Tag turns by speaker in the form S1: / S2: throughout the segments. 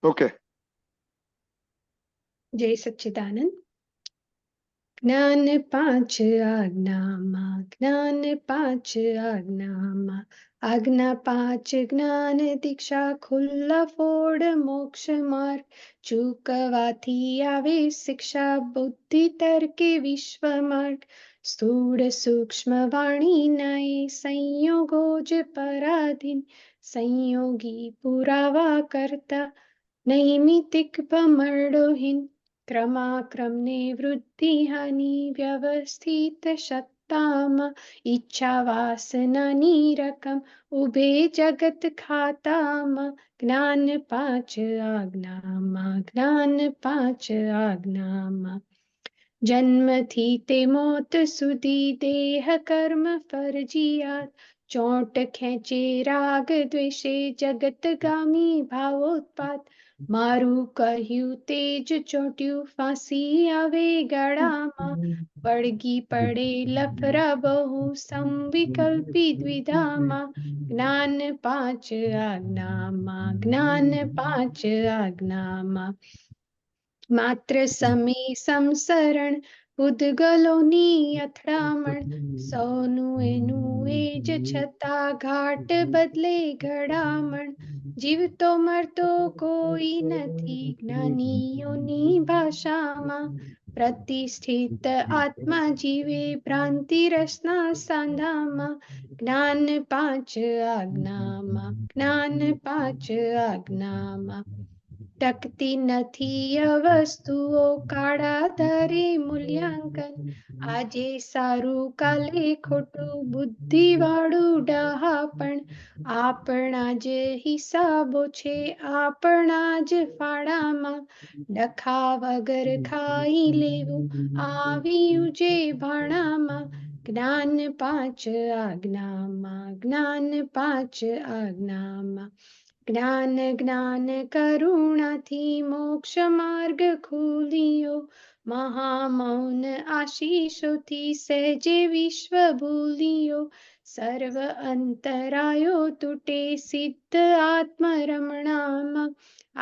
S1: Okay.
S2: જય સચ્ચિદાનંદ. જ્ઞાન પાંચ આજ્ઞામાં, જ્ઞાન પાંચ આજ્ઞામાં, આજ્ઞા પાંચ જ્ઞાન દીક્ષા, ખુલ્લા ફોડ મોક્ષ માર્ગ, ચૂકવાથી આવે શિક્ષા, બુદ્ધિ તર્કે વિશ્વ માર્ગ, સ્થૂળ સૂક્ષ્મ વાણી નાય, સંયોગો જ પરાધીન, સંયોગી પુરાવા કરતા, નૈમિતિક ભમરડોહીન, ક્રમાક્રમને વૃદ્ધિ હાનિ, વ્યવસ્થિત સત્તામાં, ઈચ્છા વાસનાની રકમ, ઉભે જગત ખાતામાં, જ્ઞાન પાંચ આજ્ઞામાં, જ્ઞાન પાંચ આજ્ઞામાં, જન્મથી તે મોત સુધી દેહ કર્મ ફરજિયાત, ચોંટ ખેંચે રાગ દ્વેષે, જગતગામી ભાવોત્પાત, મારું કહ્યું તે જ ચોટ્યું, ફાંસી આવે ગળામાં, વળગી પડે લફરા બહુ, સંવિકલ્પી દ્વિધામાં, જ્ઞાન પાંચ આજ્ઞામાં, જ્ઞાન પાંચ આજ્ઞામાં, માત્ર સમે સંસરણ, પૂતગલોની અથડામણ, સૌનું એનું એ જ છતાં ઘાટ બદલે ઘડામણ, જીવતો મરતો કોઈ નથી જ્ઞાનીઓની ભાષામાં, પ્રતિષ્ઠિત આત્મા જીવે ભ્રાંતિ રસના સાંધામાં, જ્ઞાન પાંચ આજ્ઞામાં, જ્ઞાન પાંચ આજ્ઞામાં, ટકતી નથી વસ્તુઓ કાળા ધરે મૂલ્યાંકન, આજે સારું કાલે ખોટું, બુદ્ધિ વાળું ડહાપણ, આપણા જ હિસાબો છે આપણા જ ફાળામાં, ડખા વગર ખાઈ લેવું આવ્યું જે ભાણામાં, જ્ઞાન પાંચ આજ્ઞામાં, જ્ઞાન પાંચ આજ્ઞામાં, જ્ઞાન જ્ઞાન કરુણાથી મોક્ષ માર્ગ ખુલ્યો, મહામૌન આશીષોથી સહેજે વિશ્વ ભૂલ્યો, સર્વ અંતરાયો તૂટે સિદ્ધ આત્મરમણામાં,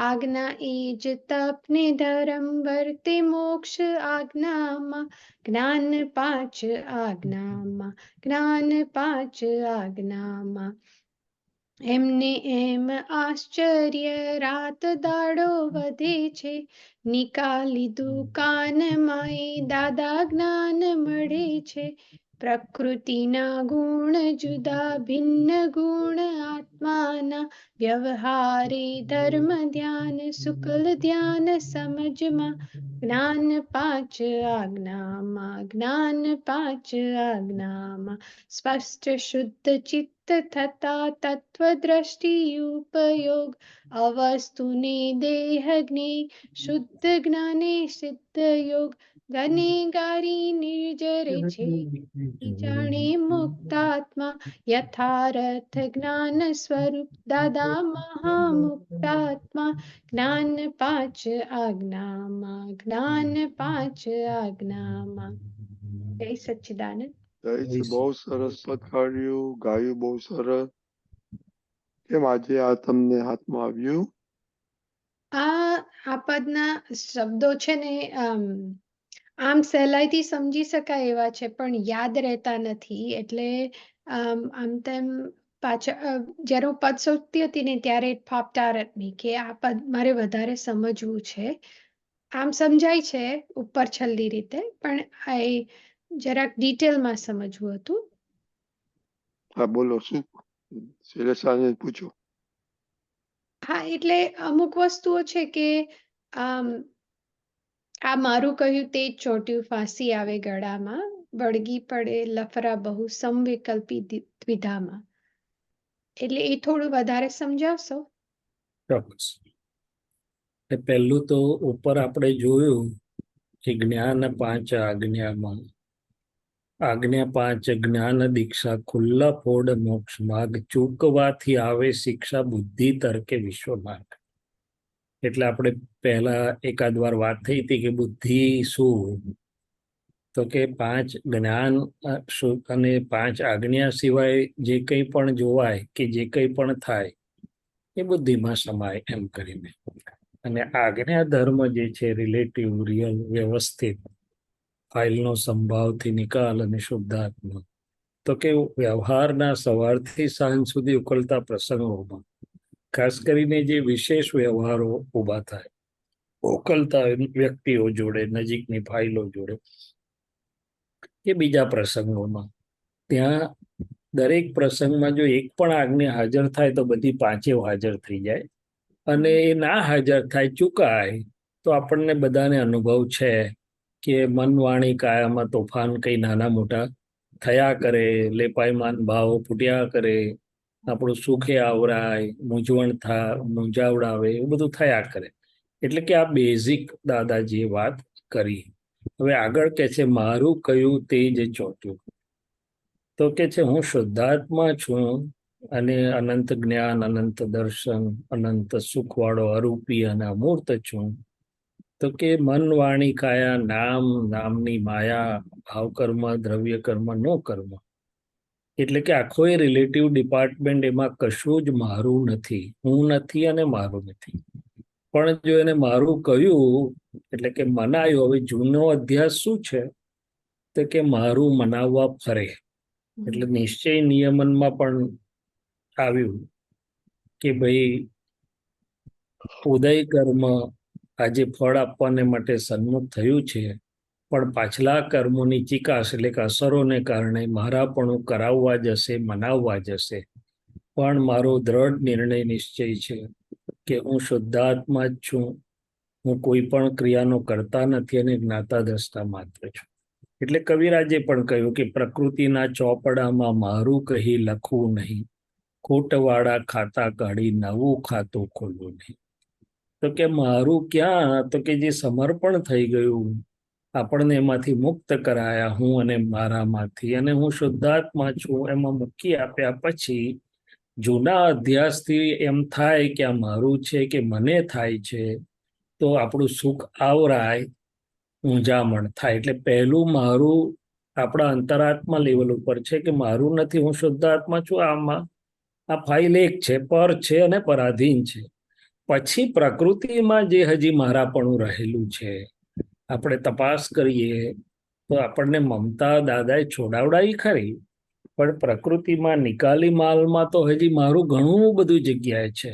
S2: આજ્ઞા એ જ તપને ધર્મ વર્તે મોક્ષ આજ્ઞામાં, જ્ઞાન પાંચ આજ્ઞામાં, જ્ઞાન પાંચ આજ્ઞામાં, એમને એમ આશ્ચર્ય રાત દાડો વધે છે, નિકાલી દુકાનમાં એ દાદા જ્ઞાન મળે છે, પ્રકૃતિના ગુણ જુદા ભિન્ન ગુણ આત્માના, વ્યવહારે ધર્મ ધ્યાન શુક્લ ધ્યાન સમજમાં, જ્ઞાન પાંચ આજ્ઞામાં, જ્ઞાન પાંચ આજ્ઞામાં, સ્પષ્ટ શુદ્ધ ચિત્ત થતા તત્વદ્રષ્ટિ ઉપયોગ, અવસ્તુને દેહ જ્ઞે શુદ્ધ જ્ઞાને સિદ્ધ યોગ, ગનેગારી નિર્જરે છે જાણે મુક્તાત્મા, યથાર્થ જ્ઞાન સ્વરૂપ દાદા મહામુક્તાત્મા, જ્ઞાન પાંચ આજ્ઞામાં, જ્ઞાન પાંચ આજ્ઞામાં. જય સચ્ચિદાનંદ.
S1: બહુ સરસ શીખવાડ્યું, ગાયું બહુ સરસ. કેમ આજે આ તમને હાથમાં આવ્યું?
S2: આ પદના શબ્દો છે ને આમ સહેલાઈથી સમજી શકાય એવા છે પણ યાદ રહેતા નથી, એટલે આમ તેમ પાછળ જ્યારે હું પદ શોધતી હતી ને ત્યારે it popped out at me કે આ પદ મારે વધારે સમજવું છે. આમ સમજાય છે ઉપર છલ્લી રીતે, પણ જરાક ડિટેલમાં સમજવું હતું.
S1: હા બોલો, શું શૈલેષાને પૂછો.
S2: હા, એટલે અમુક વસ્તુઓ છે કે આ મારું કહ્યું તે જ ચોટ્યું, ફાંસી આવે ગળામાં, વળગી પડે લફરા બહુ, સંવિકલ્પી દ્વિધામાં. એટલે એ થોડું વધારે સમજાવશો?
S3: ચોક્કસ. પહેલું તો ઉપર આપણે જોયું કે જ્ઞાન પાંચ આજ્ઞામાં, આજ્ઞા પાંચ જ્ઞાન દીક્ષા, ખુલ્લા ફોડ મોક્ષ માર્ગ, ચૂકવાથી આવે શિક્ષા, બુદ્ધિ તર્કે વિશ્વ માર્ગ. એટલે આપણે પહેલા એકાદ વાર વાત થઈ હતી કે બુદ્ધિ શું, તો કે પાંચ જ્ઞાન અને પાંચ આજ્ઞા સિવાય જે કંઈ પણ જોવાય કે જે કંઈ પણ થાય એ બુદ્ધિમાં સમાય એમ કરીને. અને આજ્ઞા ધર્મ જે છે રિલેટિવ, રિયલ, વ્યવસ્થિત, ફાઇલનો સંભાવથી નિકાલ અને શુદ્ધાત્મા. તો કે વ્યવહારના સવારથી સાંજ સુધી ઉકલતા પ્રસંગોમાં ખાસ કરીને જે વિશેષ વ્યવહારો ઊભા થાય ઉકલતા વ્યક્તિઓ જોડે, નજીકની ફાઇલો જોડે કે બીજા પ્રસંગોમાં, ત્યાં દરેક પ્રસંગમાં જો એક પણ આજ્ઞા હાજર થાય તો બધી પાંચે હાજર થઈ જાય. અને એ ના હાજર થાય, ચૂકાય, તો આપણને બધાને અનુભવ છે કે મન, વાણી, કાયામાં તોફાન કઈ નાના મોટા થયા કરે, લેપાયમાન ભાવ ફૂટ્યા કરે, આપણું સુખે આવરાય, મૂંઝાવડાવે, એવું બધું થયા કરે. એટલે કે આ બેઝિક દાદાજીએ વાત કરી. હવે આગળ કે છે મારું કયું તે જ ચોટ્યું. તો કે છે હું શુદ્ધાત્મા છું અને અનંત જ્ઞાન, અનંત દર્શન, અનંત સુખવાળો અરૂપી અને અમૂર્ત છું. તો કે મન, વાણી, કાયા, નામ, નામની માયા, ભાવ કર્મ, દ્રવ્ય કર્મ, નો કર્મ, એટલે કે આખો એ રિલેટિવ ડિપાર્ટમેન્ટ, એમાં કશું જ મારું નથી, હું નથી અને મારું નથી. પણ જો એને મારું કહ્યું એટલે કે મનાયું. હવે જૂનો અધ્યાસ શું છે? તો કે મારું મનાવવા ફરે. એટલે નિશ્ચય નિયમનમાં પણ આવ્યું કે ભાઈ ઉદય કર્મ આજે ફળ આપવાને માટે સન્મુખ થયું છે, પણ પાછલા કર્મોની ચિકાસ એટલે કે અસરોને કારણે મારાપણું કરાવવા જશે, મનાવવા જશે. પણ મારો દ્રઢ નિર્ણય નિશ્ચય છે કે હું શુદ્ધાત્મા જ છું, હું કોઈ પણ ક્રિયાનો કરતા નથી અને જ્ઞાતા દ્રષ્ટા માત્ર છું. એટલે કવિરાજે પણ કહ્યું કે પ્રકૃતિના ચોપડામાં મારું કહી લખવું નહીં, ખોટવાળા ખાતા કાઢી નવું ખાતું ખોલવું નહીં. તો કે મારું ક્યાં? તો કે જે સમર્પણ થઈ ગયું, આપણને એમાંથી મુક્ત કરાયા, હું અને મારામાંથી, અને હું શુદ્ધાત્મા છું, એમાં મૂકી આપ્યા પછી જૂના અધ્યાસથી એમ થાય કે આ મારું છે કે મને થાય છે, તો આપણું સુખ આવરાય, ઊંઝામણ થાય. એટલે પહેલું મારું આપણા અંતરાત્મા લેવલ ઉપર છે કે મારું નથી, હું શુદ્ધાત્મા છું. આમાં આ ફાઇલ એક છે, પર છે અને પરાધીન છે. પછી પ્રકૃતિમાં જે હજી મારાપણું રહેલું છે, આપણે તપાસ કરીએ તો આપણને મમતા દાદાએ છોડાવડાવી ખરી, પણ પ્રકૃતિમાં નિકાલી માલમાં તો હજી મારું ઘણું બધું જગ્યાએ છે.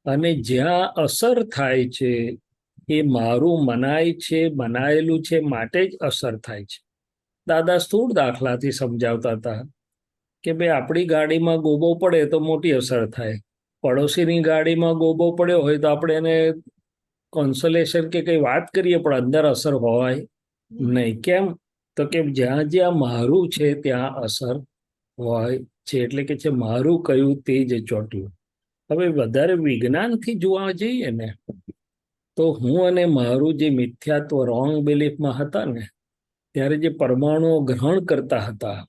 S3: અને જ્યાં અસર થાય છે એ મારું મનાય છે, બનાયેલું છે, માટે જ અસર થાય છે. દાદા સ્થૂળ દાખલાથી સમજાવતા હતા કે ભાઈ આપણી ગાડીમાં ગોબો પડે તો મોટી અસર થાય, પડોશીની ગાડીમાં ગોબો પડ્યો હોય તો આપણે એને કોન્સોલેશન કે કઈ વાત કરીએ, પણ અંદર અસર હોય નહીં. કેમ? તો કે જ્યાં જ્યાં મારું છે ત્યાં અસર હોય છે. એટલે કે છે મારું કયું તે જ ચોટ્યું. હવે વધારે વિજ્ઞાનથી જોવા જઈએ ને તો હું અને મારું જે મિથ્યાત્વ, રોંગ બિલીફમાં હતા ને, ત્યારે જે પરમાણુઓ ગ્રહણ કરતા હતા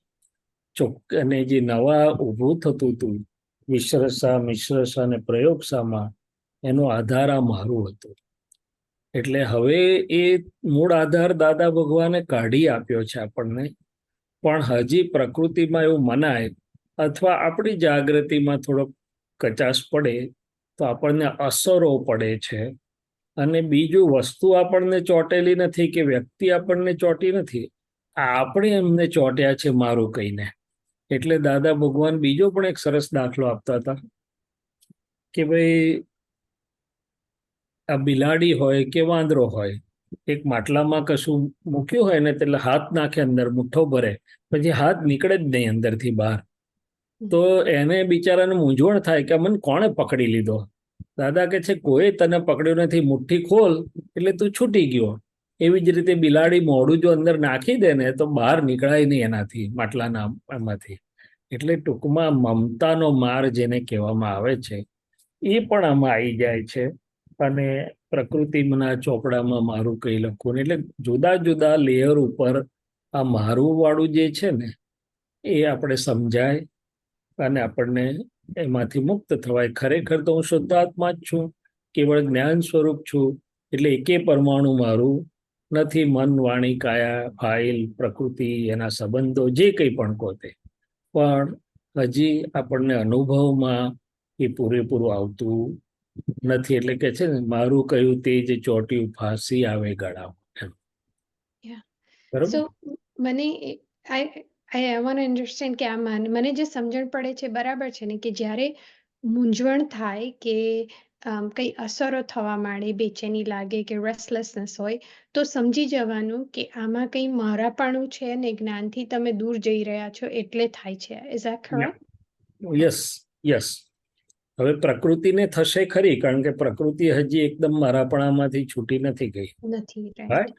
S3: અને જે નવા ઊભું થતું હતું વિશ્રસા, મિશ્રસા અને પ્રયોગશામાં, એનો આધાર આ મારું હતું. એટલે હવે એ મૂળ આધાર દાદા ભગવાને કાઢી આપ્યો છે આપણને, પણ હજી પ્રકૃતિમાં એવું મનાય અથવા આપણી જાગૃતિમાં થોડોક કચાશ પડે તો આપણને અસરો પડે છે. અને બીજું, વસ્તુ આપણને ચોટેલી નથી કે વ્યક્તિ આપણને ચોટી નથી, આપણે એમને ચોટ્યા છે મારું કહીને. એટલે દાદા ભગવાન બીજો પણ એક સરસ દાખલો આપતા હતા કે ભાઈ આ બિલાડી હોય કે વાંદરો હોય, એક માટલામાં કશું મૂક્યું હોય ને, એટલે હાથ નાખે અંદર, મુઠ્ઠો ભરે, પછી હાથ નીકળે જ નહીં અંદરથી બહાર. તો એને બિચારાને મૂંઝવણ થાય કે મને કોણે પકડી લીધો. દાદા કે છે કોઈ તને પકડ્યો નથી, મુઠ્ઠી ખોલ એટલે તું છૂટી ગયો. એવી જ રીતે બિલાડી મોઢું જો અંદર નાખી દે ને તો બહાર નીકળાય નહીં એનાથી, માટલાના એમાંથી. એટલે ટૂંકમાં મમતાનો માર જેને કહેવામાં આવે છે એ પણ આમાં આવી જાય છે. અને પ્રકૃતિના ચોપડામાં મારું કઈ લખવું, એટલે જુદા જુદા લેયર ઉપર આ મારું વાળું જે છે ને એ આપણે સમજાય અને આપણને એમાંથી મુક્ત થવાય. ખરેખર તો હું શુદ્ધાત્મા જ છું, કેવળ જ્ઞાન સ્વરૂપ છું. એટલે એકે પરમાણુ મારું નથી. મન, વાણી, કાયા, ફાઇલ, પ્રકૃતિ, એના સંબંધો, જે કંઈ પણ કહો તે, પણ હજી આપણને અનુભવમાં એ પૂરેપૂરું આવતું નથી. એટલે કે છે ને મારું કહ્યું તે જે ચોટ્યું ફાંસી આવે ગળામાં.
S2: Yeah.
S3: બરોબર.
S2: સો મને આઈ વોન્ટ અન્ડરસ્ટેન્ડ કે આ મને જે સમજણ પડે છે બરાબર છે ને કે જ્યારે મૂંઝવણ થાય કે કઈ અસરો થવા માંડે, બેચેની લાગે કે રેસ્ટલેસનેસ હોય, તો સમજી જવાનું કે આમાં કઈ મારાપણું છે ને જ્ઞાનથી તમે દૂર જઈ રહ્યા છો એટલે થાય છે. Is that correct?
S3: Yes yes. હવે પ્રકૃતિને થશે ખરી, કારણ કે પ્રકૃતિ હજી એકદમ મારાપણામાંથી છૂટી નથી ગઈ.
S2: નથી,
S3: right?
S2: રાઈટ.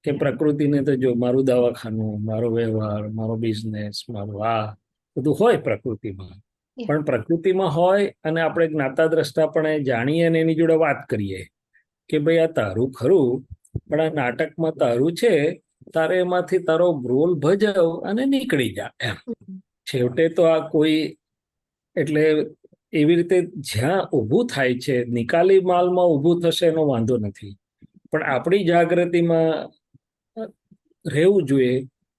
S3: કે પ્રકૃતિને તો જો મારું દવાખાનું, મારો વ્યવહાર, મારો બિઝનેસ, મારું આ બધું હોય પ્રકૃતિમાં.
S2: Yeah.
S3: પણ પ્રકૃતિમાં હોય અને આપણે જ્ઞાતા દ્રષ્ટાપણે જાણીએ અને એની જોડે વાત કરીએ કે ભાઈ આ તારું ખરું, પણ આ નાટકમાં તારું છે, તારે એમાંથી તારો રોલ ભજવ અને નીકળી જા એમ. છેવટે તો આ કોઈ, એટલે એવી રીતે જ્યાં ઊભું થાય છે, નિકાલી માલમાં ઊભું થશે એનો વાંધો નથી, પણ આપણી જાગૃતિમાં રહેવું જોઈએ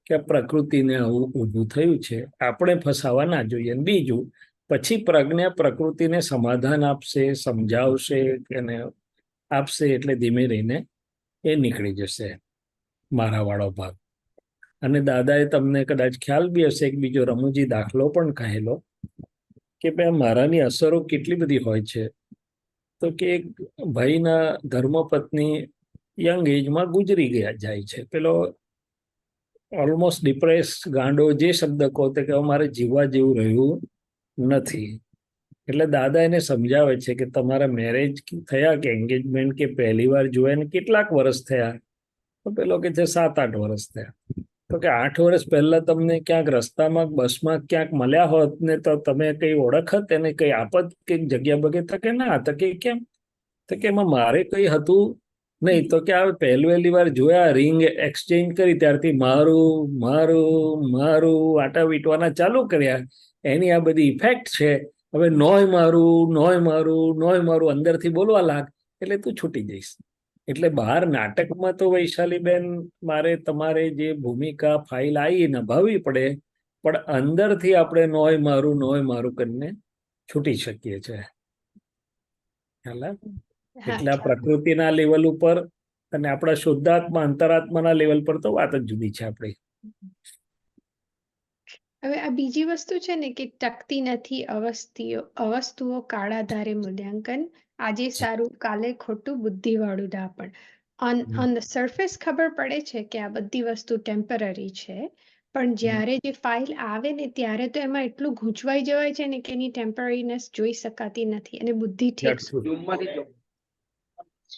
S3: કે આ પ્રકૃતિને આવું ઊભું થયું છે, આપણે ફસાવા ના જોઈએ. બીજું, પછી પ્રજ્ઞા પ્રકૃતિને સમાધાન આપશે, સમજાવશે અને આપશે, એટલે ધીમે રહીને એ નીકળી જશે મારા વાળો ભાગ. અને દાદાએ તમને કદાચ ખ્યાલ બી હશે એક બીજો રમૂજી દાખલો પણ કહેલો કે ભાઈ મારાની અસરો કેટલી બધી હોય છે. તો કે એક ભાઈના ધર્મપત્ની યંગ એજમાં ગુજરી જાય છે. પેલો ઓલમોસ્ટ ડિપ્રેસ, ગાંડો, જે શબ્દ કહો તે કે મારે જીવવા જેવું રહ્યું નથી. એટલે દાદા એને સમજાવે છે કે તમારા મેરેજ થયા કે એન્ગેજમેન્ટ કે પહેલી વાર જોયા ને કેટલાક વર્ષ થયા? તો પેલો કે છે 7-8 વર્ષ થયા. તો કે 8 વર્ષ પહેલા તમને ક્યાંક રસ્તામાં બસમાં ક્યાંક મળ્યા હોત ને તો તમે કઈ ઓળખત એને, કઈ આપત કે જગ્યા બગે? તો કે ના. તો કે કેમ? તો કે એમાં મારે કઈ હતું નહીં. તો કે આ પહેલી વાર જોયા, રિંગ એક્સચેન્જ કરી, ત્યારથી મારું મારું મારું આટા વીટવાના ચાલુ કર્યા. એની આ બધી ઇફેક્ટ છે. હવે નોય મારું નોય મારું નોય મારું અંદરથી બોલવા લાગ એટલે તું છૂટી જઈશ. એટલે બહાર નાટકમાં તો વૈશાલીબેન મારે તમારે જે ભૂમિકા ફાઇલ આવી નિભાવવી પડે, પણ અંદરથી આપણે નોય મારું કરીને છૂટી શકીએ છીએ. એટલે આ પ્રકૃતિના લેવલ ઉપર અને આપણા શુદ્ધાત્મા અંતરાત્માના લેવલ પર તો વાત જ જુદી છે આપણી.
S2: હવે આ બીજી વસ્તુ છે ને કે ટકતી નથી અવસ્તુઓ કાળા ધારે મૂલ્યાંકન, આજે સારું કાલે ખોટું, બુદ્ધિવાળું દાપણ. ઓન ધ સરફેસ ખબર પડે છે કે આ બધી વસ્તુ ટેમ્પરરી છે, પણ જ્યારે જે ફાઇલ આવે ને ત્યારે તો એમાં એટલું ગૂંચવાઈ જવાય છે ને કે એની ટેમ્પરરીનેસ જોઈ શકાતી નથી અને બુદ્ધિ ઠીક.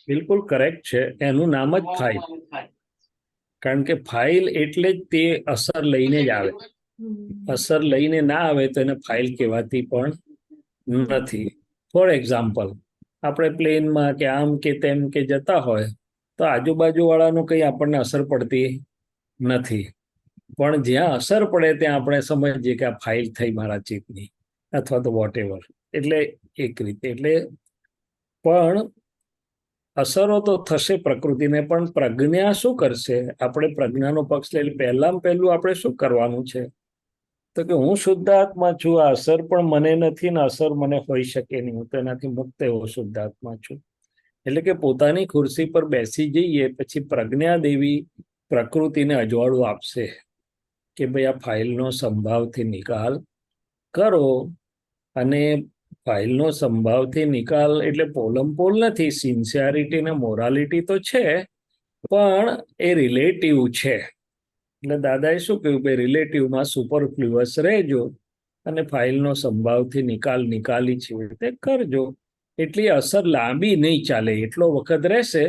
S3: બિલકુલ કરેક્ટ છે. એનું નામ જ ફાઇલ, કારણ કે ફાઇલ એટલે જ તે અસર લઈને જ આવે. અસર લઈને ના આવે તો એને ફાઇલ કહેવાતી પણ નથી. ફોર એક્ઝામ્પલ, આપણે પ્લેનમાં કે આમ કે તેમ કે જતા હોય તો આજુબાજુ વાળાનું કંઈ આપણને અસર પડતી નથી, પણ જ્યાં અસર પડે ત્યાં આપણે સમજીએ કે આ ફાઇલ થઈ મારા ચિત્તની અથવા તો વોટ એવર. એટલે એક રીતે, એટલે પણ અસરો તો થશે પ્રકૃતિને, પણ પ્રજ્ઞા શું કરશે? આપણે પ્રજ્ઞાનો પક્ષ લઈ પહેલું આપણે શું કરવાનું છે? તો કે હું શુદ્ધ આત્મા છું, આ અસર પણ મને નથી ને અસર મને હોઈ શકે નહીં, હું તો એનાથી મુક્ત એવો શુદ્ધ આત્મા છું. એટલે કે પોતાની ખુરશી પર બેસી જઈએ પછી પ્રજ્ઞા દેવી પ્રકૃતિને અજવાળું આપશે કે ભાઈ આ ફાઇલનો સંભાવથી નિકાલ કરો. અને ફાઇલનો સંભાવથી નિકાલ એટલે પોલમપોલ નથી, સિન્સિયરિટી ને મોરાલિટી તો છે, પણ એ રિલેટિવ છે. એટલે દાદાએ શું કહ્યું? ભાઈ રિલેટિવમાં સુપરફ્લુઅસ રહેજો અને ફાઇલનો સંભાવથી નિકાલી છે તે કરજો. એટલી અસર લાંબી નહીં ચાલે, એટલો વખત રહેશે,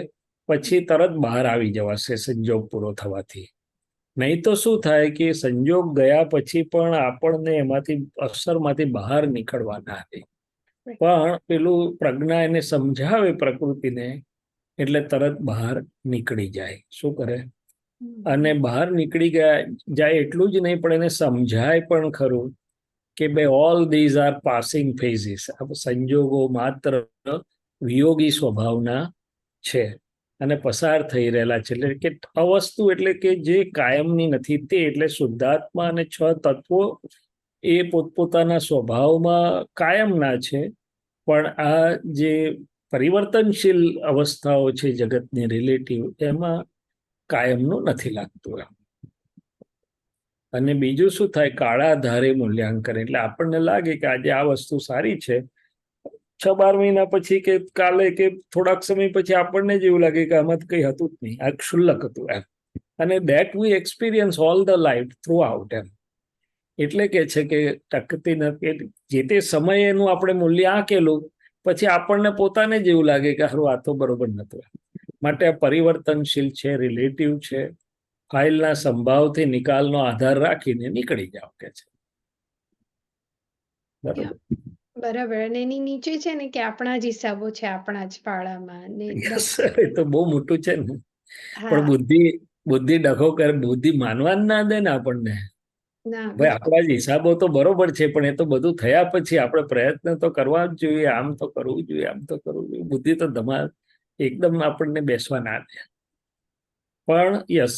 S3: પછી તરત બહાર આવી જવાશે સંજોગ પૂરો થવાથી. નહીં તો શું થાય કે સંજોગ ગયા પછી પણ આપણને એમાંથી અસરમાંથી બહાર નીકળવા ના આવે. પણ પેલું પ્રજ્ઞા એને સમજાવે પ્રકૃતિને એટલે તરત બહાર નીકળી જાય. શું કરે? અને બહાર નીકળી જાય એટલું જ નહીં, પણ એને સમજાય પણ ખરું કે ભાઈ ઓલ ધીઝ આર પાસિંગ ફેઝિસ. સંજોગો માત્ર વિયોગી સ્વભાવના છે અને પસાર થઈ રહેલા છે. એટલે કે અવસ્તુ એટલે કે જે કાયમની નથી તે. એટલે શુદ્ધાત્મા અને 6 તત્વો એ પોતપોતાના સ્વભાવમાં કાયમના છે, પણ આ જે પરિવર્તનશીલ અવસ્થાઓ છે જગતની રિલેટિવ, એમાં કાયમનું નથી લાગતું એમ. અને બીજું શું થાય, કાળા ધારે મૂલ્યાંકન, એટલે આપણને લાગે કે આજે આ વસ્તુ સારી છે, 6-12 મહિના પછી કે કાલે કે થોડાક સમય પછી આપણને જ એવું લાગે કે આમાં કંઈ હતું જ નહીં, આ ક્ષુલ્લક હતું એમ. અને that we experience all the life throughout એમ. એટલે કે છે કે ટકતી નથી, જે તે સમયે એનું આપણે મૂલ્ય આંકેલું, પછી આપણને પોતાને જ એવું લાગે કે હારું આ તો બરોબર નતું. માટે આ પરિવર્તનશીલ છે, રિલેટિવ છે. ફાઇલના સંભાવથી નિકાલનો આધાર રાખીને નીકળી જાવ કે છે. બરોબર.
S2: બરાબર. અને એની નીચે છે ને કે આપણા જ હિસાબો છે આપણા જ પાડામાં ને
S3: Yes, એ તો બહુ મોટું છે ને. પણ
S2: હા
S3: બુદ્ધિ ડખો કરે, બુદ્ધિ માનવા જ ના દે ને આપણને.
S2: ના
S3: ભાઈ
S2: બિલકુલ
S3: આપણા જ હિસાબો તો બરોબર છે, પણ એ તો બધું થયા પછી આપણે પ્રયત્ન તો કરવા જ જોઈએ, આમ તો કરવું જોઈએ, આમ તો કરવું જોઈએ. બુદ્ધિ તો એકદમ આપણને બેસવા ના દે. પણ યસ,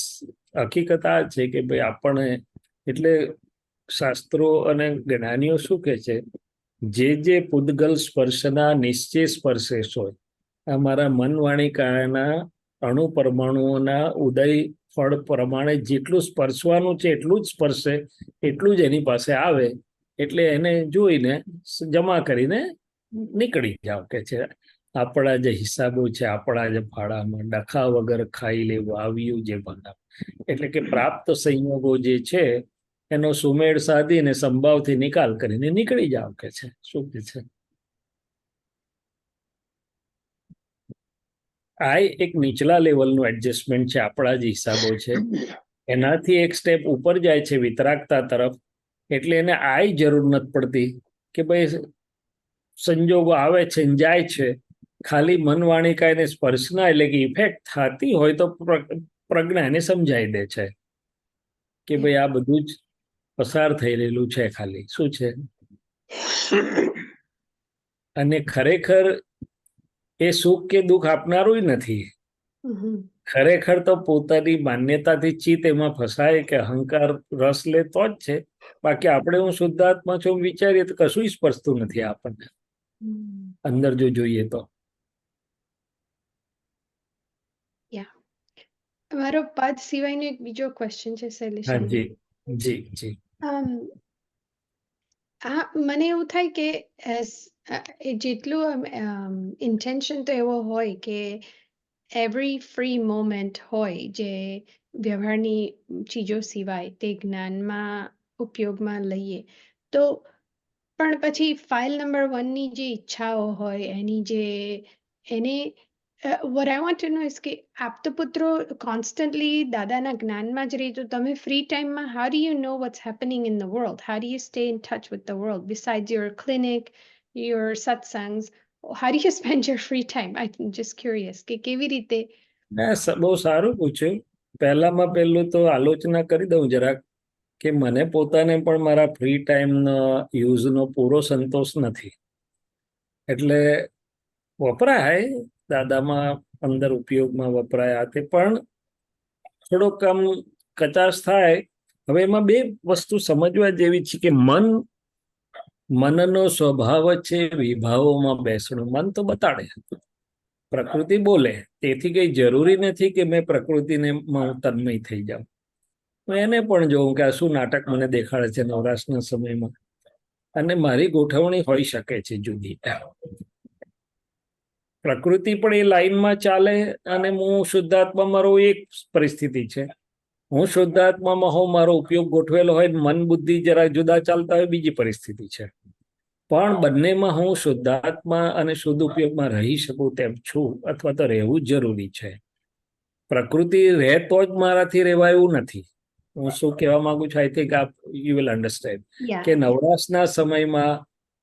S3: હકીકત આ છે કે ભાઈ આપણે, એટલે શાસ્ત્રો અને જ્ઞાનીઓ શું કે છે, જે પૂદગલ સ્પર્શના નિશ્ચય સ્પર્શેશ હોય, અમારા મન વાણી કાયાના અણુ પરમાણુઓના ઉદય ફળ પ્રમાણે જેટલું સ્પર્શવાનું છે એટલું જ સ્પર્શે, એટલું જ એની પાસે આવે. એટલે એને જોઈને જમા કરીને નીકળી જાવ કે છે. આપણા જે હિસાબો છે, આપણા જે ફાળામાં ડખા વગર ખાઈ લેવું આવ્યું જે બનાવ, એટલે કે પ્રાપ્ત સંયોગો જે છે એનો સુમેળ સાધીને સંભાવથી નિકાલ કરીને નીકળી જાવ કે છે. શું કે છે, આ એક નીચલા લેવલનું એડજસ્ટમેન્ટ છે, આપણા જે હિસાબો છે એનાથી એક સ્ટેપ ઉપર જાય છે વિતરાગતા તરફ. એટલે એને આય જરૂર નથી પડતી કે ભાઈ સંજોગો આવે છે ને જાય છે, ખાલી મન વાણી કાયને સ્પર્શના એટલે કે ઇફેક્ટ થતી હોય તો પ્રજ્ઞા એને સમજાઈ દે છે કે ભાઈ આ બધું જ પસાર થઈ રહેલું છે, ખાલી શું છે. અને ખરેખર એ સુખ કે દુઃખ આપનારું નથી. ખરેખર તો પોતાની માન્યતાથી ચિત્ત એમાં ફસાય કે અહંકાર રસ લે તો જ છે. બાકી આપણે હું શુદ્ધાત્મા છું વિચારીએ તો કશું સ્પર્શતું નથી આપણને અંદર જો જોઈએ તો.
S2: મારો પદ સિવાયનો એક બીજો ક્વેશ્ચન છે
S3: હા
S2: શૈલેષાબેન.
S3: જી જી જી.
S2: મને એવું થાય કે જેટલું ઇન્ટેન્શન તો એવો હોય કે એવરી ફ્રી મોમેન્ટ હોય જે વ્યવહારની ચીજો સિવાય તે જ્ઞાનમાં ઉપયોગમાં લઈએ તો, પણ પછી ફાઇલ નંબર 1 ની જે ઈચ્છાઓ હોય એની જે એને what I want to know is કે આપતપુત્રો કોન્સ્ટન્ટલી દાદાના જ્ઞાનમાં જ રહી તો તમે ફ્રી ટાઈમમાં how do you know what's happening in the world? How do you stay in touch with the world besides your clinic, your satsangs? How do you spend your free time? I'm just curious કે કેવી રીતે.
S3: બહુ સારું પૂછ્યું. પહેલામાં પહેલું તો આલોચના કરી દઉં જરાક કે મને પોતાને પણ મારા ફ્રી ટાઈમનો યુઝનો પૂરો સંતોષ નથી. એટલે વપરાય દાદામાં અંદર ઉપયોગમાં વપરાય આ તે, પણ થોડોક આમ કચાશ થાય. હવે એમાં બે વસ્તુ સમજવા જેવી છે કે મનનો સ્વભાવ છે વિભાવોમાં બેસણું. મન તો બતાડે, પ્રકૃતિ બોલે, તેથી કઈ જરૂરી નથી કે મેં પ્રકૃતિને તન્મય થઈ જાઉં. હું એને પણ જોઉં કે આ શું નાટક મને દેખાડે છે નવરાશના સમયમાં, અને મારી ગોઠવણી હોઈ શકે છે જુદી. પ્રકૃતિ પણ એ લાઈનમાં ચાલે અને હું શુદ્ધાત્મા મારો એક પરિસ્થિતિ છે. હું શુદ્ધાત્મામાં હોઉં, મારો ઉપયોગ ગોઠવેલો હોય, મન બુદ્ધિ જરા જુદા ચાલતા હોય, બીજી પરિસ્થિતિ છે. પણ બંનેમાં હું શુદ્ધાત્મા અને શુદ્ધ ઉપયોગમાં રહી શકું તેમ છું, અથવા તો રહેવું જરૂરી છે. પ્રકૃતિ રહે તો જ મારાથી રહેવાયું નથી. હું શું કહેવા માંગુ છું, I think you will understand કે નવરાશના સમયમાં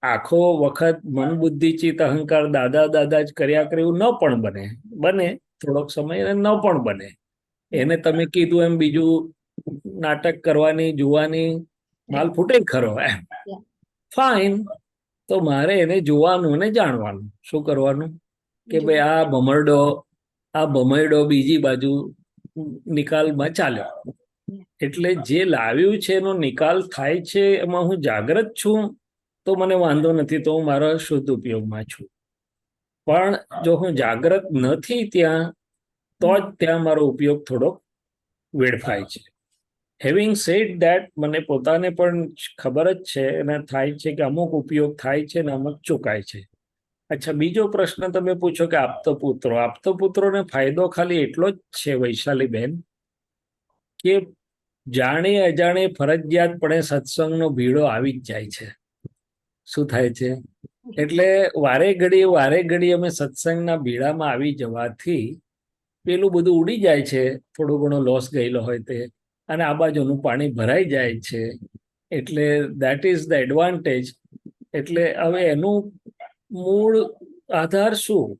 S3: આખો વખત મન બુદ્ધિ ચિત્ત અહંકાર દાદા જ કર્યા કરે એવું ન પણ બને થોડોક સમય ન પણ બને. એને તમે કીધું એમ બીજું નાટક કરવાની જોવાની માલ ફૂટે ખરો એમ. ફાઇન, તો મારે એને જોવાનું અને જાણવાનું. શું કરવાનું કે ભાઈ આ ભમરડો બીજી બાજુ નિકાલમાં ચાલ્યો. એટલે જે લાવ્યું છે એનો નિકાલ થાય છે, એમાં હું જાગ્રત છું તો મને વાંધો નથી, તો હું મારા શુદ્ધ ઉપયોગમાં છું. પણ જો હું જાગ્રત નથી ત્યાં તો જ ત્યાં મારો ઉપયોગ થોડો વેડફાય છે. હેવિંગ સેડ દેટ, મને પોતાને પણ ખબર જ છે અને થાય છે કે અમુક ઉપયોગ થાય છે ને અમુક ચૂકાય છે. અચ્છા, બીજો પ્રશ્ન તમે પૂછો કે આપતપુત્રોને ફાયદો ખાલી એટલો જ છે વૈશાલીબેન, કે જાણે અજાણે ફરજિયાતપણે સત્સંગનો ભીડો આવી જ જાય છે. શું થાય છે? એટલે વારે ઘડી અમે સત્સંગના ભીડામાં આવી જવાથી પેલું બધું ઉડી જાય છે, થોડો ઘણો લોસ ગયેલો હોય તે, અને આ બાજુનું પાણી ભરાઈ જાય છે. એટલે દેટ ઇઝ ધ એડવાન્ટેજ. એટલે હવે એનું મૂળ આધાર શું?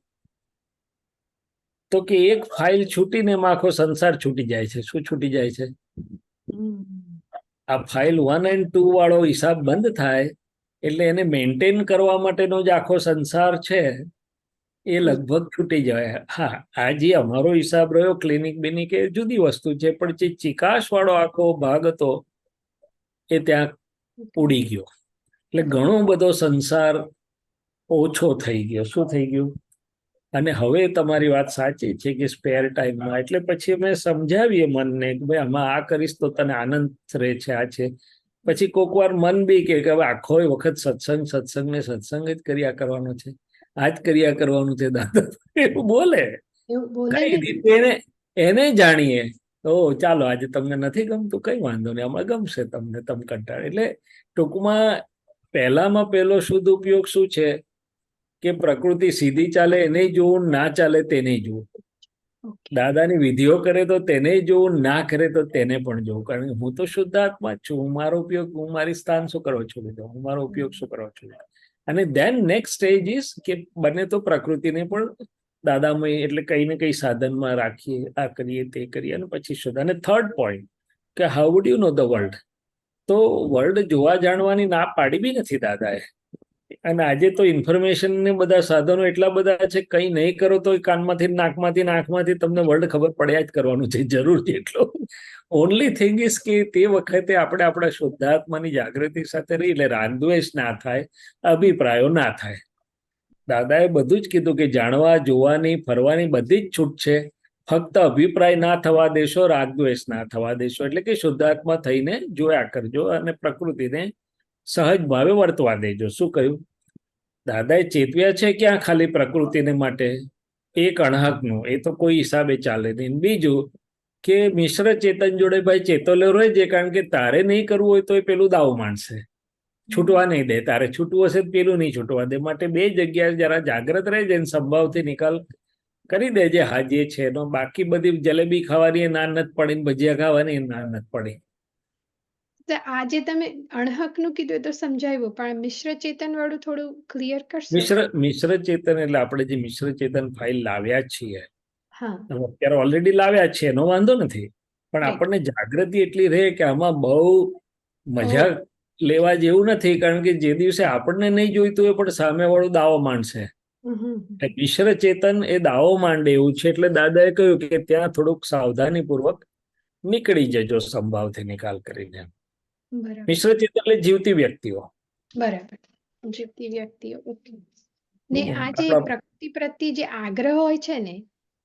S3: તો કે એક ફાઇલ છૂટીને એમાં આખો સંસાર છૂટી જાય છે. શું છૂટી જાય છે? આ ફાઇલ 1 and 2 વાળો હિસાબ બંધ થાય એટલે એને મેન્ટેન કરવા માટેનો જે આખો સંસાર છે એ લગભગ છૂટી જાય. હા, આ જે અમારો હિસાબ રહ્યો ક્લિનિક બિનિક એ જુદી વસ્તુ છે, પણ જે ચિકાશ વાળો આખો ભાગ હતો એ ત્યાં ઉડી ગયો. એટલે ઘણો બધો સંસાર ઓછો થઈ ગયો. શું થઈ ગયું? અને હવે તમારી વાત સાચી છે કે સ્પેર ટાઈમમાં, એટલે પછી અમે સમજાવીએ મનને કે ભાઈ આમાં આ કરીશ તો તને આનંદ રહે છે, આ છે. પછી કોક વાર મન બી કે હવે આખો વખત સત્સંગ ને સત્સંગ જ કર્યા કરવાનો છે, આ જ કર્યા કરવાનું છે દાદા, એવું બોલે. કઈ રીતે એને જાણીએ તો ચાલો આજે તમને નથી ગમતું, કઈ વાંધો નહીં, હમણાં ગમશે તમને, તમે કંટાળે. એટલે ટૂંકમાં પહેલામાં પહેલો શુદ્ધ ઉપયોગ શું છે કે પ્રકૃતિ સીધી ચાલે એને જોવું, ના ચાલે તેને જોવું. દાદાની વિધિઓ કરે તો તેને જોવું, ના કરે તો તેને પણ જોવું. કારણ કે હું તો શુદ્ધાત્મા જ છું. હું મારો ઉપયોગ, હું મારી સ્થાન શું કરવા છોડી દઉં, હું મારો ઉપયોગ શું કરવા છોડી દઉં. અને દેન નેક્સ્ટ સ્ટેજ ઇઝ કે બને તો પ્રકૃતિને પણ દાદામય એટલે કઈ ને કઈ સાધનમાં રાખીએ, આ કરીએ તે કરીએ, અને પછી શુદ્ધ. અને થર્ડ પોઈન્ટ કે how would you know the world? તો વર્લ્ડ જોવા જાણવાની ના પાડી બી નથી દાદાએ. અને આજે તો ઇન્ફોર્મેશન ને બધા સાધનો એટલા બધા છે, કંઈ નહીં કરો તો કાનમાંથી નાકમાંથી તમને વર્લ્ડ ખબર પડ્યા જ કરવાનું છે, જરૂર છે એટલો. ઓનલી થિંગ ઇઝ કે તે વખતે આપણે આપણા શુદ્ધાત્માની જાગૃતિ સાથે રહી, એટલે રાગદ્વેષ ના થાય, અભિપ્રાયો ના થાય. દાદાએ બધું જ કીધું કે જાણવા, જોવાની, ફરવાની બધી જ છૂટ છે, ફક્ત અભિપ્રાય ના થવા દેશો, રાગદ્વેષ ના થવા દેશો. એટલે કે શુદ્ધાત્મા થઈને જોયા કરજો અને પ્રકૃતિને સહજ ભાવે વર્તવા દેજો. શું કહ્યું? દાદાએ ચેતવ્યા છે ક્યાં ખાલી પ્રકૃતિને માટે? એક અણહકનું, એ તો કોઈ હિસાબે ચાલે નહીં. બીજું કે મિશ્ર ચેતન જોડે ભાઈ ચેતોલો રહેજે, કારણ કે તારે નહીં કરવું હોય તો એ પેલું દાવ માંડશે, છૂટવા નહીં દે. તારે છૂટવું હશે પેલું નહીં છૂટવા દે. માટે બે જગ્યાએ જરા જાગ્રત રહેજે, સંભાવથી નિકાલ કરી દેજે. હા જે છે એનો. બાકી બધી જલેબી ખાવાની ના નથી પડી, ભજીયા ખાવાની ના નથી પડી.
S2: આજે તમે અણહકનું કીધું તો સમજાવ્યું, પણ મિશ્ર ચેતન વાળું થોડું ક્લિયર કરશો?
S3: મિશ્ર ચેતન એટલે આપણે જે મિશ્ર ચેતન ફાઇલ લાવ્યા છીએ,
S2: હા,
S3: અત્યારે ઓલરેડી લાવ્યા છે, એનો વાંધો નથી. પણ આપણને જાગૃતિ એટલી રહે કે આમાં બહુ મજા લેવા જેવું નથી, કારણ કે જે દિવસે આપણને નહીં જોઈતું હોય પણ સામે વાળું દાવો માંડશે. મિશ્ર ચેતન એ દાવો માંડે એવું છે. એટલે દાદાએ કહ્યું કે ત્યાં થોડુંક સાવધાનીપૂર્વક નીકળી જજો, સંભાવથી નિકાલ કરીને. મિશ્ર ચેતન એટલે જીવતી વ્યક્તિઓ.
S2: બરાબર, જીવતી વ્યક્તિઓ. ઓકે. ને આ જે પ્રકૃતિ પ્રત્યે જે આગ્રહ હોય છે ને,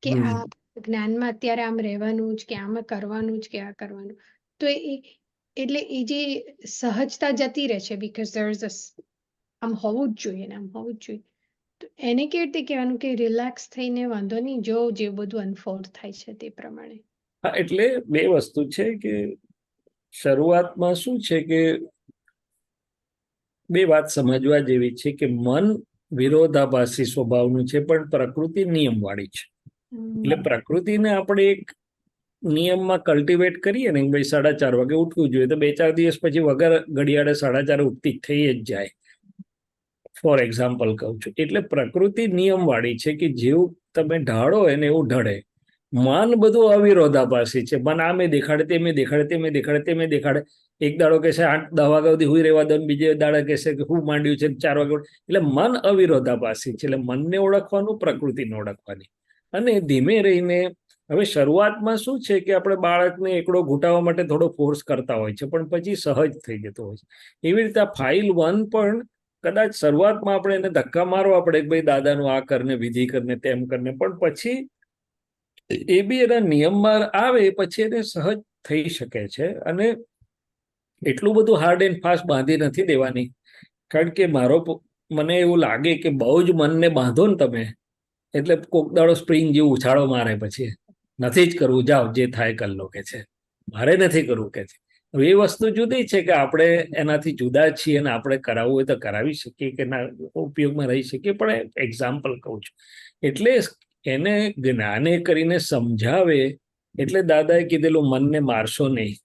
S2: કે આ જ્ઞાનમાં અત્યારે આમ રહેવાનું જ, કે આમ કરવાનું જ, કે આ કરવાનું, તો એટલે એ જે સહજતા જતી રહે છે, બીકોઝ ધેર ઇઝ આમ હોવું જ જોઈએ ને આમ હોવું જ જોઈએ. તો એને કેવી રીતે કહેવાનું કે રિલેક્સ થઈને વાંધો નહીં, જો જે બધું અનફોલ્ડ થાય છે તે પ્રમાણે?
S3: હા, એટલે બે વસ્તુ છે કે શરૂઆતમાં શું છે કે બે વાત સમજવા જેવી છે કે મન વિરોધાભાસી સ્વભાવનું છે, પણ પ્રકૃતિ નિયમવાળી છે. એટલે પ્રકૃતિને આપણે એક નિયમમાં કલ્ટિવેટ કરીએ ને, ભાઈ 4:30 વાગે ઉઠવું જોઈએ, તો 2-4 દિવસ પછી વગર ઘડિયાળે 4:30 ઉઠતી થઈ જ જાય. ફોર એક્ઝામ્પલ કહું છું. એટલે પ્રકૃતિ નિયમવાળી છે કે જેવું તમે ઢાળો એને એવું ઢળે. મન બધું અવિરોધાભાસી છે. મન આમે દેખાડે, તેમે દેખાડે, તેમે દેખાડે, તેમે દેખાડે. એક દાડો કહેશે 8-10 વાગ્યા સુધી હુઈ રહેવા દો, બીજે દાડા કહેશે કે હું માંડ્યું છે 4 વાગે. એટલે મન અવિરોધાભાસી છે. એટલે મનને ઓળખવાનું, પ્રકૃતિને ઓળખવાની. અને ધીમે રહીને, હવે શરૂઆતમાં શું છે કે આપણે બાળકને એકડો ઘૂંટાવવા માટે થોડો ફોર્સ કરતા હોય છે, પણ પછી સહજ થઈ જતો હોય છે. એવી રીતે આ ફાઇલ 1 પણ કદાચ શરૂઆતમાં આપણે એને ધક્કા મારવા પડે કે ભાઈ દાદાનું આ કરને વિધિ કરને તેમ કરને, પણ પછી એ બી એના નિયમમાં આવે પછી એને સહજ થઈ શકે છે. અને એટલું બધું હાર્ડ એન્ડ ફાસ્ટ બાંધી નથી દેવાની. કારણ કે મને એવું લાગે કે બહુ જ મનને બાંધો ને તમે, એટલે કોક દાડો સ્પ્રિંગ જેવું ઉછાળો મારે, પછી નથી જ કરવું, જાઓ જે થાય કરી લો કે છે, મારે નથી કરવું કે છે. હવે એ વસ્તુ જુદી છે કે આપણે એનાથી જુદા છીએ અને આપણે કરાવવું હોય તો કરાવી શકીએ કે ના ઉપયોગમાં રહી શકીએ. પણ એક્ઝામ્પલ કહું છું. એટલે એને જ્ઞાને કરીને સમજાવે, એટલે દાદાએ કીધેલું મનને મારશો નહીં.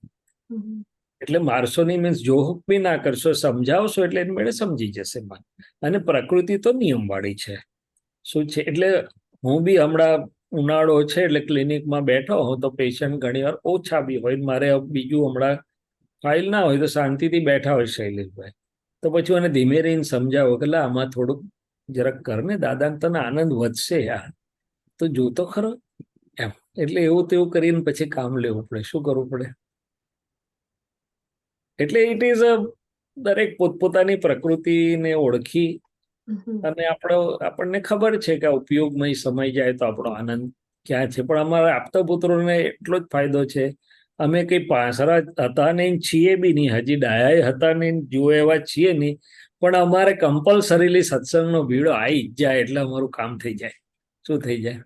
S3: એટલે મારશો નહીં મીન્સ જોહુક બી ના કરશો, સમજાવશો એટલે એની મેળે સમજી જશે મન. અને પ્રકૃતિ તો નિયમવાળી છે. શું છે એટલે હું બી હમણાં ઉનાળો છે એટલે ક્લિનિકમાં બેઠો હું તો પેશન્ટ ઘણી વાર ઓછા બી હોય, મારે બીજું હમણાં ફાઇલ ના હોય તો શાંતિથી બેઠા હોય શૈલેષભાઈ, તો પછી મને ધીમે રહીને સમજાવો કે આમાં થોડુંક જરાક કર ને દાદાને, તને આનંદ વધશે યાર, તો જોતો ખરો એમ. એટલે એવું તેવું કરીને પછી કામ લેવું પડે, શું કરવું પડે. એટલે ઇટ ઇઝ દરેક પોતપોતાની પ્રકૃતિને ઓળખી અને આપણને ખબર છે કે ઉપયોગમય સમય જાય તો આપણો આનંદ ક્યાં છે. પણ અમારા આપતા પુત્રોને એટલો જ ફાયદો છે, અમે કઈ પાસરા હતા નહીં, છીએ બી નહીં, હજી ડાયા હતા નહીં, જુઓ એવા છીએ નહીં, પણ અમારે કમ્પલસરીલી સત્સંગનો ભીડો આવી જ જાય એટલે અમારું કામ થઈ જાય. શું થઈ જાય?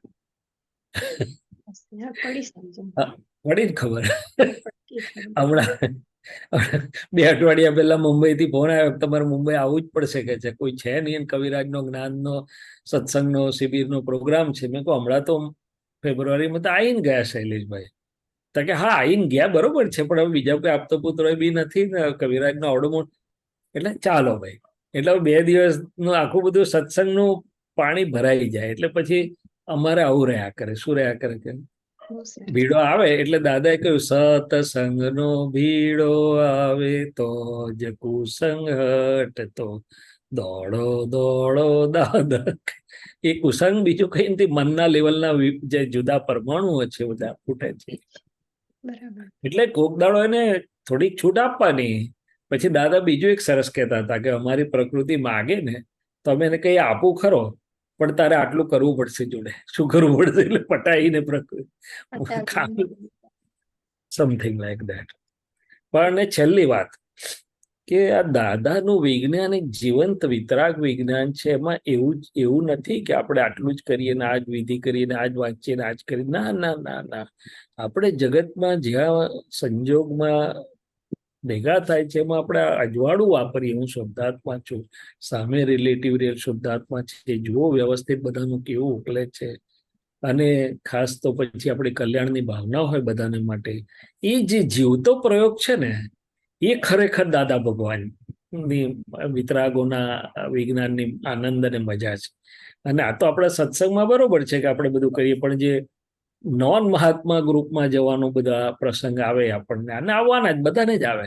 S3: પડી જ ખબર. હમણાં 2 અઠવાડિયા પહેલા મુંબઈથી ફોન આવ્યો, તમારે મુંબઈ આવવું જ પડશે કે છે, કોઈ છે નહીં, કવિરાજનો જ્ઞાનનો સત્સંગનો શિબિરનો પ્રોગ્રામ છે. મેં કહું હમણાં તો ફેબ્રુઆરીમાં તો આવીને ગયા શૈલેષભાઈ. તો કે હા આવીને ગયા બરોબર છે, પણ હવે બીજા કોઈ આપતો પુત્ર બી નથી ને કવિરાજનો આવડો એટલે ચાલો ભાઈ. એટલે 2 દિવસનું આખું બધું સત્સંગનું પાણી ભરાઈ જાય. એટલે પછી અમારે આવું રહ્યા કરે. શું રહ્યા કરે કે ભીડો આવે એટલે દાદાએ કહ્યું સત્સંગનો ભીડો આવે તો જ કુસંગ હટતો, દોડો દોડો દાદા. એ કુસંગ બીજું કઈ નથી, મનના લેવલના જે જુદા પરમાણુઓ છે બધા ફૂટે છે. એટલે કોક દાડો એને થોડીક છૂટ આપવાની. પછી દાદા બીજું એક સરસ કહેતા હતા કે અમારી પ્રકૃતિ માગે ને તો અમે એને કઈ આપવું ખરો, પણ તારે આટલું કરવું પડશે જોડે. શું કરવું પડશે? એટલે પટાઈને પ્રકૃતિ સમથિંગ લાઈક ધેટ. પણ છેલ્લી વાત કે આ દાદાનું વિજ્ઞાન એક જીવંત વિતરાગ વિજ્ઞાન છે. એમાં એવું નથી કે આપણે આટલું જ કરીએ ને આ જ વિધિ કરીએ ને આ જ વાંચીએ ને આ જ કરીએ. ના ના ના ના, આપણે જગતમાં જ્યાં સંજોગમાં ભેગા થાય છે એમાં આપણે અજવાળું વાપરીએ. હું શુદ્ધાત્મા છું, સામે રિલેટિવ શુદ્ધાત્મા છે, જુઓ વ્યવસ્થિત બધાનું કેવું ઉકલે છે. અને ખાસ તો પછી આપણી કલ્યાણની ભાવના હોય બધાને માટે, એ જે જીવતો પ્રયોગ છે ને એ ખરેખર દાદા ભગવાનની વિતરાગોના વિજ્ઞાનની આનંદ અને મજા છે. અને આ તો આપણા સત્સંગમાં બરોબર છે કે આપણે બધું કરીએ, પણ જે નોન મહાત્મા ગ્રુપમાં જવાનો બધા પ્રસંગ આવે આપણને, અને આવવાના જ બધાને જ આવે,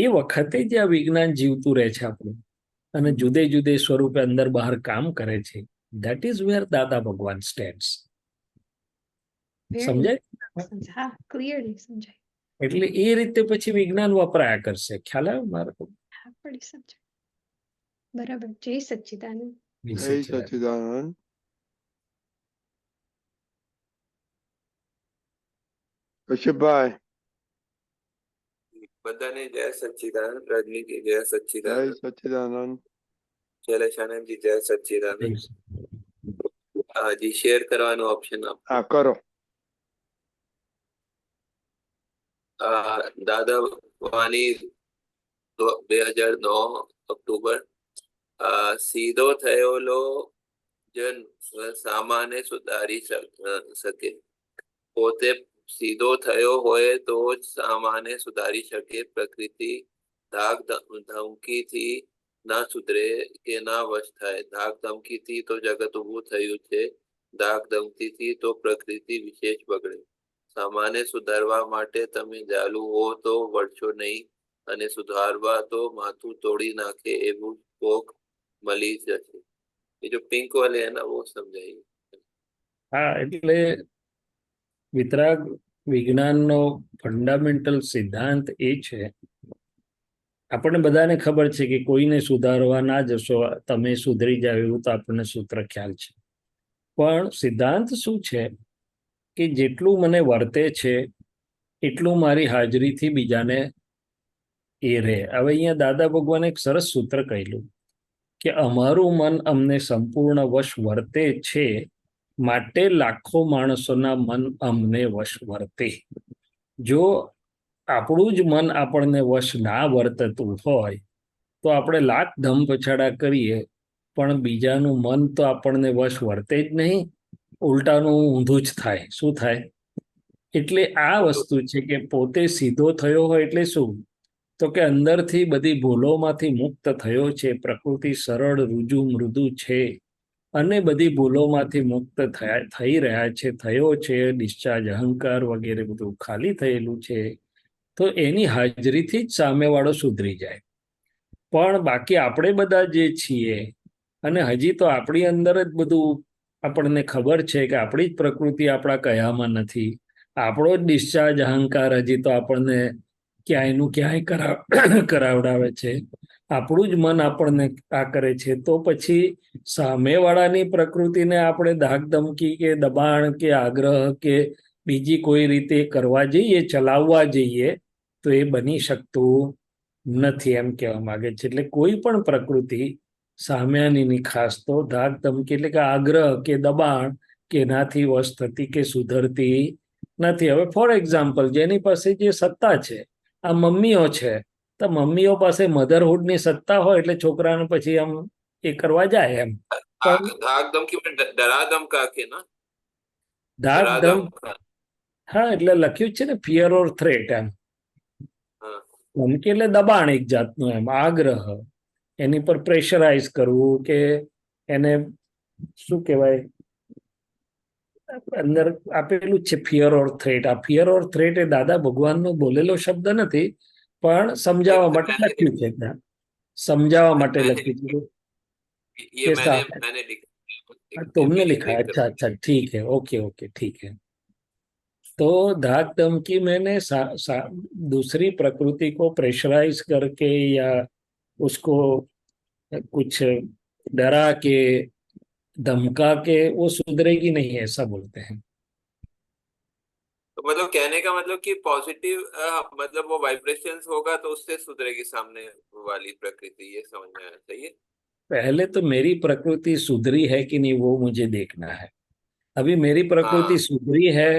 S3: એ વખતે જ આ વિજ્ઞાન જીવતું રહે છે આપણું, અને જુદે જુદે સ્વરૂપે અંદર બહાર કામ કરે છે. ધેટ ઇઝ વેર દાદા ભગવાન સ્ટેન્ડ્સ. સમજાય? એટલે એ રીતે પછી વિજ્ઞાન વપરાયા કરશે. ખ્યાલ આવે મારે?
S2: બરાબર. જય સચ્ચિદાનંદ.
S1: જય સચ્ચિદાનંદ. કશ્યપભાઈ.
S4: બધાને જય સચ્ચિદાનંદ. રજનીજી જય સચ્ચિદાનંદ.
S1: જય સચ્ચિદાનંદ.
S4: શૈલેષાનંદજી જય સચ્ચિદાનંદ. હજી શેર કરવાનો ઓપ્શન આપો.
S1: હા કરો.
S4: દાદા વાણી 2009 ઓક્ટોબર. સીધો થયેલો જન સામાન્ય સુધારી શકે. પોતે સીધો થયો હોય તો જ સામાન્ય સુધારી શકે. પ્રકૃતિ ધાક ધમકીથી ના સુધરે કે ના વશ થાય. ધાક ધમકીથી તો જગત ઉભું થયું છે, ધાક ધમકીથી તો પ્રકૃતિ વિશેષ બગડે. સામાન્ય સુધારવા માટે તમે ચાલુ હો તો વળશો નહીં, અને સુધારવા તો માથું તોડી નાખે એવું કોક મળી જશે. એ જો પિંક વાલે એના वो સમજાય.
S3: હા, એટલે વિતરાગ વિજ્ઞાનનો ફંડામેન્ટલ સિદ્ધાંત એ છે આપણને બધાને ખબર છે કે કોઈને સુધારવા ના જશો તમે સુધરી જાવ એવું તો આપણને સૂત્ર ખ્યાલ છે. પણ સિદ્ધાંત શું છે કે જેટલું મને વર્તે છે એટલું મારી હાજરીથી બીજાને એ રહે. હવે અહીંયા દાદા ભગવાને એક સરસ સૂત્ર કહેલું કે અમારું મન અમને સંપૂર્ણ વશ વર્તે છે, માટે લાખો માણસોના મન અમને વશ વર્તે. જો આપણું જ મન આપણને વશ ના વર્તતું હોય તો આપણે લાખ ધમ પછાડા કરીએ પણ બીજાનું મન તો આપણને વશ વર્તે જ નહીં, ઉલટાનું ઊંધું જ થાય. શું થાય? એટલે આ વસ્તુ છે કે પોતે સીધો થયો હોય એટલે શું? તો કે અંદરથી બધી ભૂલોમાંથી મુક્ત થયો છે, પ્રકૃતિ સરળ રુજુ મૃદુ છે અને બધી ભૂલોમાંથી મુક્ત થઈ રહ્યા છે, થયો છે, ડિસ્ચાર્જ અહંકાર વગેરે બધું ખાલી થયેલું છે. તો એની હાજરીથી જ સામેવાળો સુધરી જાય. પણ બાકી આપણે બધા જે છીએ અને હજી તો આપણી અંદર જ બધું આપણને ખબર છે કે આપણી જ પ્રકૃતિ આપણા કયામાં નથી, આપણો જ ડિસ્ચાર્જ અહંકાર હજી તો આપણને ક્યાંયનું ક્યાંય કરાવડાવે છે, આપણું જ મન આપણને આ કરે છે. તો પછી સામેવાળાની પ્રકૃતિને આપણે ધાક ધમકી કે દબાણ કે આગ્રહ કે બીજી કોઈ રીતે કરવા જઈએ, ચલાવવા જઈએ, તો એ બની શકતું નથી એમ કહેવા માંગે છે. એટલે કોઈ પણ પ્રકૃતિ સામ્યાની ખાસ તો ધાક ધમકી એટલે કે આગ્રહ કે દબાણ કે એનાથી વશ થતી કે સુધરતી નથી. હવે ફોર એક્ઝામ્પલ, જેની પાસે જે સત્તા છે, આ મમ્મીઓ છે, તો મમ્મીઓ પાસે મધરહુડની સત્તા હોય એટલે છોકરાને પછી આમ એ કરવા જાય એમ. પણ
S4: धाक धमकी में डरा धमका के ना,
S3: ધાક
S4: डरा
S3: ધમ
S4: धमका.
S3: હા એટલે લખ્યું છે ને ફિયર ઓર થ્રેટ એમ.
S4: हाँ.
S3: ધમકી એટલે દબાણ એક જાતનું એમ, આગ્રહ, એની પર પ્રેશરાઇઝ કરવું કે એને શું કહેવાય અંદર આપેલું છે ફિયર ઓર થ્રેટ. આ ફિયર ઓર થ્રેટ એ દાદા ભગવાનનો બોલેલો શબ્દ નથી પણ સમજાવવા માટે લખ્યું છે ત્યાં. સમજાવવા માટે લખ્યું છે
S4: ये
S3: કે
S4: मैंने लिखा,
S3: तुमने
S4: फिर
S3: लिखा है?
S4: देख
S3: अच्छा अच्छा ठीक है, ओके ओके ठीक है. तो धाक धमकी मैंने दूसरी प्रकृति को प्रेशराइज करके या उसको कुछ डरा के धमका के वो सुधरेगी नहीं, ऐसा बोलते हैं.
S4: तो मतलब कहने का मतलब कि पॉजिटिव मतलब वो वाइब्रेशंस होगा तो उससे सुधरेगी सामने वाली प्रकृति, ये समझ में आया. सही है.
S3: पहले तो मेरी प्रकृति सुधरी है कि नहीं वो मुझे देखना है. अभी मेरी प्रकृति
S4: हाँ.
S3: सुधरी है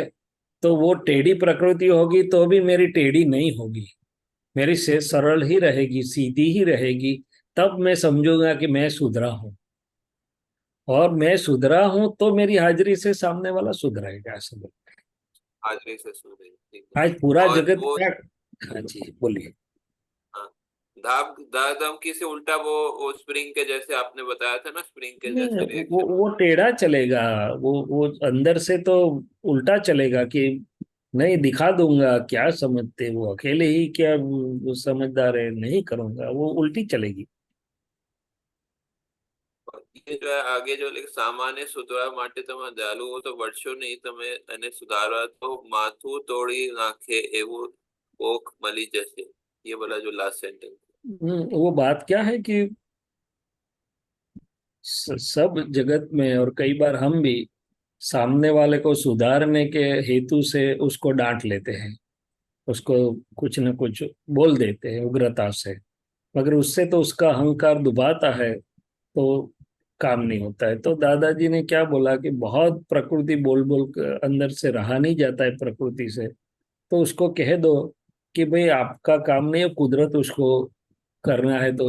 S3: तो वो टेढ़ी प्रकृति होगी तो भी मेरी टेढ़ी नहीं होगी, मेरी से सरल ही रहेगी, सीधी ही रहेगी. तब मैं समझूंगा कि मैं सुधरा हूं, और मैं सुधरा हूं तो मेरी हाजिरी से सामने वाला सुधरेगा. ऐसा बोलते
S4: हाजरी से सुधरेगी. ठीक
S3: हैं.
S4: है.
S3: आज पूरा
S4: और
S3: जगत
S4: वो
S3: क्या. हाँ जी बोलिए.
S4: हाँ, धाक धमकी से उल्टा वो स्प्रिंग के जैसे आपने बताया था ना, स्प्रिंग के
S3: नहीं,
S4: जैसे रिएक्शन
S3: वो टेढ़ा चलेगा. वो अंदर से तो उल्टा चलेगा कि नहीं दिखा दूंगा, क्या समझते वो अकेले ही क्या वो समझदार है, नहीं करूंगा, वो उल्टी चलेगी.
S4: ये जो है आगे जो सामान्य सुधारવા માટે તમે દયાલુ હો તો વળશો નહીં, તમે એને સુધારવા તો માથું તોડી નાખે એવું કોક મળી જશે. ये वाला जो लास्ट सेंटेंस.
S3: वो बात क्या है कि सब जगत में और कई बार हम भी सामने वाले को सुधारने के हेतु से उसको डांट लेते हैं, उसको कुछ न कुछ बोल देते हैं उग्रता से, मगर उससे तो उसका अहंकार दुबाता है तो काम नहीं होता है. तो दादाजी ने क्या बोला कि बहुत प्रकृति बोल बोल कर अंदर से रहा नहीं जाता है प्रकृति से, तो उसको कह दो कि भाई आपका काम नहीं है, कुदरत उसको करना है तो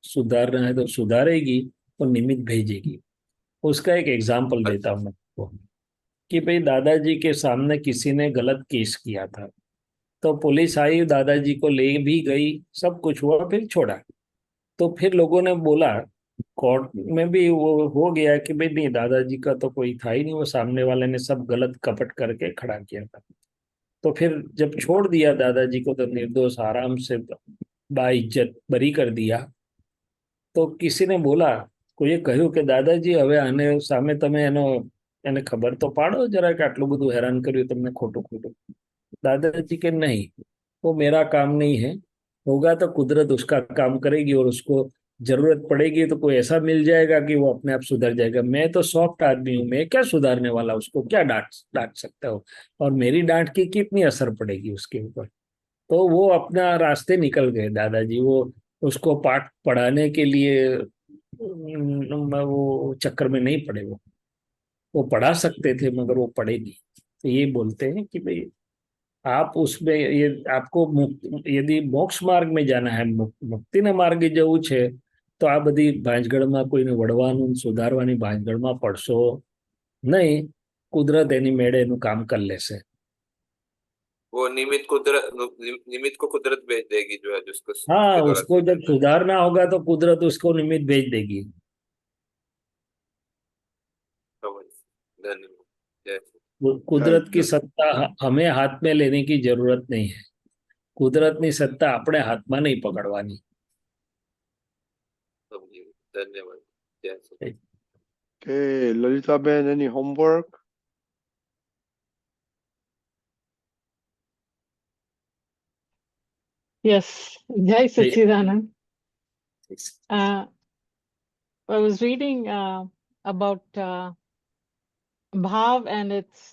S3: सुधारना है तो सुधारेगी, तो निमित्त भेजेगी. उसका एक एग्जाम्पल देता हूँ मैं आपको कि भाई दादाजी के सामने किसी ने गलत केस किया था, तो पुलिस आई, दादाजी को ले भी गई, सब कुछ हुआ, फिर छोड़ा. तो फिर लोगों ने बोला, कोर्ट में भी वो हो गया कि भाई नहीं दादाजी का तो कोई था ही नहीं, वो सामने वाले ने सब गलत कपट करके खड़ा किया था. तो फिर जब छोड़ दिया दादाजी को तो निर्दोष आराम से बाइज्जत बरी कर दिया. तो किसी ने बोला, કોઈએ કહ્યું કે દાદાજી હવે આને સામે તમે એને ખબર તો પાડો જરા કે આટલું બધું હેરાન કર્યું તમને ખોટું ખોટું. दादाजी के नहीं, वो मेरा काम नहीं है, होगा तो कुदरत उसका काम करेगी और उसको जरूरत पड़ेगी तो कोई ऐसा मिल जाएगा कि वो अपने आप सुधर जाएगा। मैं तो सॉफ्ट आदमी हूँ, मैं क्या सुधारने वाला, उसको क्या डांट डांट सकता हूँ, और मेरी डांट की कितनी असर पड़ेगी उसके ऊपर। तो वो अपना रास्ते निकल गए दादाजी, वो उसको पाठ पढ़ाने के लिए वो चक्कर में नहीं पड़े। वो पढ़ा सकते थे मगर वो पढ़े नहीं। तो ये बोलते हैं कि भाई आप उसमें ये आपको यदि मोक्ष मार्ग में जाना है, મુક્તિના માર્ગે જવું છે, તો આ બધી ભાંજગડમાં કોઈને વળવાનું સુધારવાની ભાંજગડમાં પડશો નહીં। કુદરત એની મેળે એનું કામ કરી લેશે।
S4: वो निमित्त को कुदरत भेज देगी, जो है जिसको
S3: हाँ,
S4: के द्वारा
S3: उसको जब
S4: सुधरना है।
S3: सुधारना होगा तो कुदरत उसको निमित्त भेज देगी।
S4: समझ। धन्यवाद। जय श्री।
S3: कुदरत की
S1: जय
S3: सत्ता हमें हाथ में लेने की जरूरत नहीं है। કુદરતની સત્તા આપણે હાથમાં નહીં પકડવાની।
S4: समझी। धन्यवाद। जय श्री।
S1: કે Lalitaben, any homework?
S5: Yes, Jai Sachidanand. I was reading about bhav and its